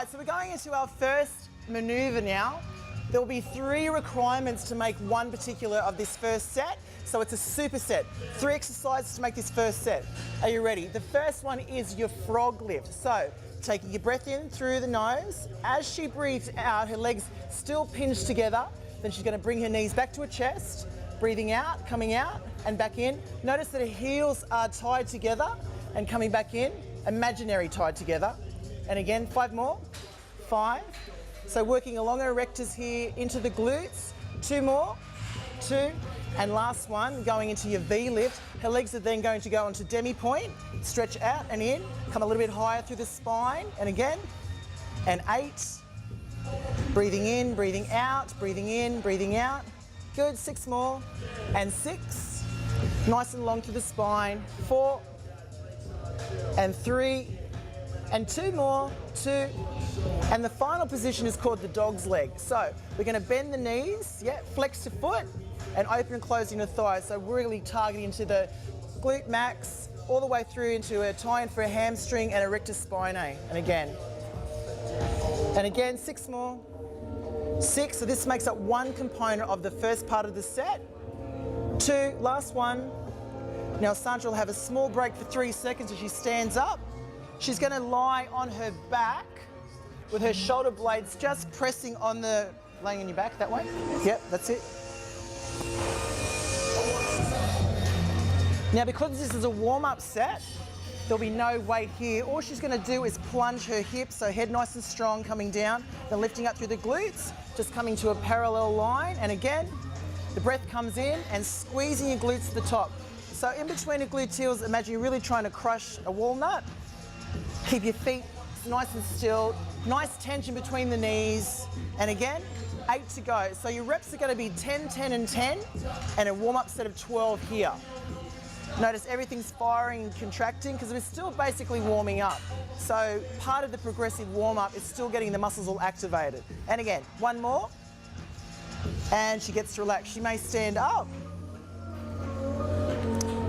right, so we're going into our first maneuver now. There will be 3 requirements to make one particular of this first set. So it's a superset. 3 exercises to make this first set. Are you ready? The first one is your frog lift. So taking your breath in through the nose. As she breathes out, her legs still pinch together. Then she's going to bring her knees back to her chest. Breathing out, coming out and back in. Notice that her heels are tied together and coming back in. Imaginary tied together. And again, 5 more. 5. So working along her rectors here into the glutes. 2 more. 2. And last one, going into your V lift. Her legs are then going to go onto demi point. Stretch out and in. Come a little bit higher through the spine. And again. And 8. Breathing in, breathing out, breathing in, breathing out. Good. 6 more. And 6. Nice and long through the spine. 4. And 3. And 2 more. 2. And the final position is called the dog's leg. So we're going to bend the knees, flex your foot, and open and closing the thighs. So really targeting into the glute max, all the way through into a tie-in for a hamstring and a rectus spinae. And again. And again, 6 more. 6. So this makes up one component of the first part of the set. 2. Last one. Now Sandra will have a small break for 3 seconds as she stands up. She's going to lie on her back with her shoulder blades just pressing on the, laying on your back that way. Yep, that's it. Now because this is a warm-up set, there'll be no weight here. All she's going to do is plunge her hips, so head nice and strong coming down, then lifting up through the glutes, just coming to a parallel line. And again, the breath comes in and squeezing your glutes to the top. So in between the gluteals, imagine you're really trying to crush a walnut. Keep your feet nice and still. Nice tension between the knees. And again, 8 to go. So your reps are going to be 10, 10 and 10 and a warm-up set of 12 here. Notice everything's firing and contracting because we're still basically warming up. So part of the progressive warm-up is still getting the muscles all activated. And again, 1 more. And she gets to relax. She may stand up.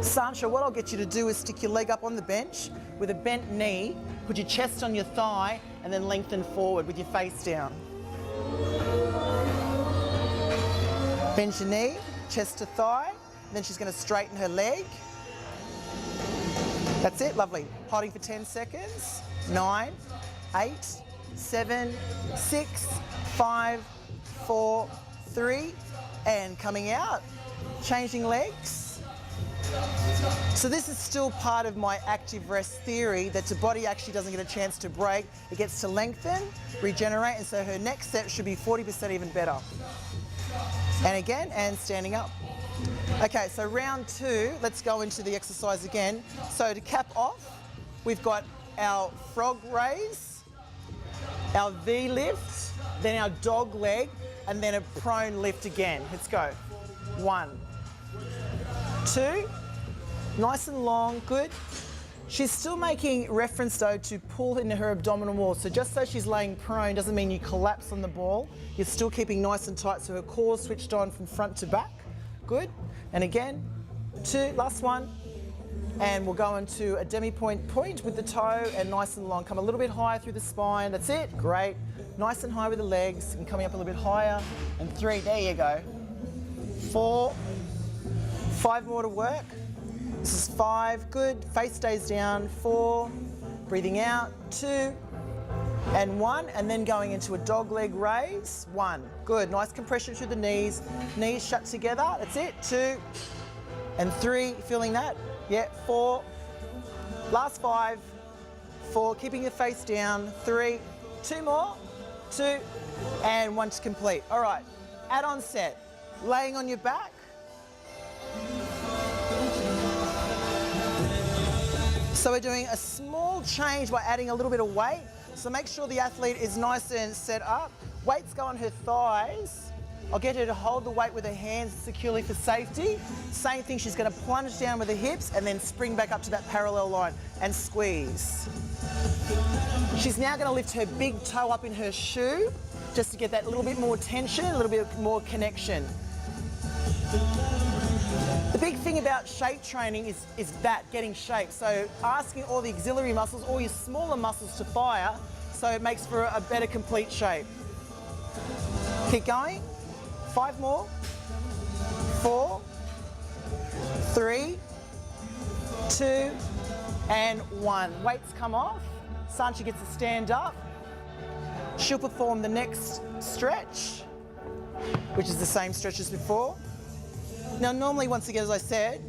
Sancha, what I'll get you to do is stick your leg up on the bench with a bent knee, put your chest on your thigh, and then lengthen forward with your face down. Bend your knee, chest to thigh, and then she's going to straighten her leg. That's it, lovely. Holding for 10 seconds. 9, 8, 7, 6, 5, 4, 3, and coming out. Changing legs. So this is still part of my active rest theory that the body actually doesn't get a chance to break. It gets to lengthen, regenerate, and so her next set should be 40% even better. And again, and standing up. Okay, so round 2, let's go into the exercise again. So to cap off, we've got our frog raise, our V lift, then our dog leg, and then a prone lift again. Let's go. 1, 2, nice and long, good. She's still making reference though to pull into her abdominal wall. So just so she's laying prone doesn't mean you collapse on the ball. You're still keeping nice and tight so her core's switched on from front to back. Good. And again, 2, last one. And we'll go into a demi point with the toe and nice and long. Come a little bit higher through the spine. That's it. Great. Nice and high with the legs and coming up a little bit higher. And 3, there you go. 4, 5 more to work. This is 5, good. Face stays down. 4, breathing out. 2, and 1, and then going into a dog leg raise. 1, good. Nice compression through the knees. Knees shut together. That's it. 2, and 3. Feeling that? Yeah. 4. Last 5. 4. Keeping the face down. 3. 2 more. 2, and 1 to complete. All right. Add-on set. Laying on your back. So we're doing a small change by adding a little bit of weight. So make sure the athlete is nice and set up. Weights go on her thighs. I'll get her to hold the weight with her hands securely for safety. Same thing, she's going to plunge down with the hips and then spring back up to that parallel line and squeeze. She's now going to lift her big toe up in her shoe just to get that little bit more tension, a little bit more connection. The big thing about shape training is that, getting shape. So asking all the auxiliary muscles, all your smaller muscles to fire, so so it makes for a better complete shape. Keep going. 5 more. 4, 3, 2, and 1. Weights come off. Sancha gets to stand up. She'll perform the next stretch, which is the same stretch as before. Now, normally, once again, as I said,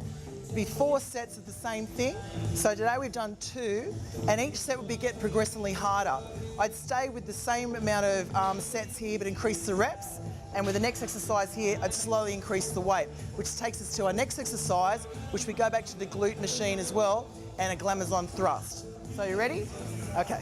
it'd be 4 sets of the same thing. So today we've done 2, and each set would be get progressively harder. I'd stay with the same amount of sets here, but increase the reps. And with the next exercise here, I'd slowly increase the weight, which takes us to our next exercise, which we go back to the glute machine as well, and a glamazon thrust. So you ready? Okay.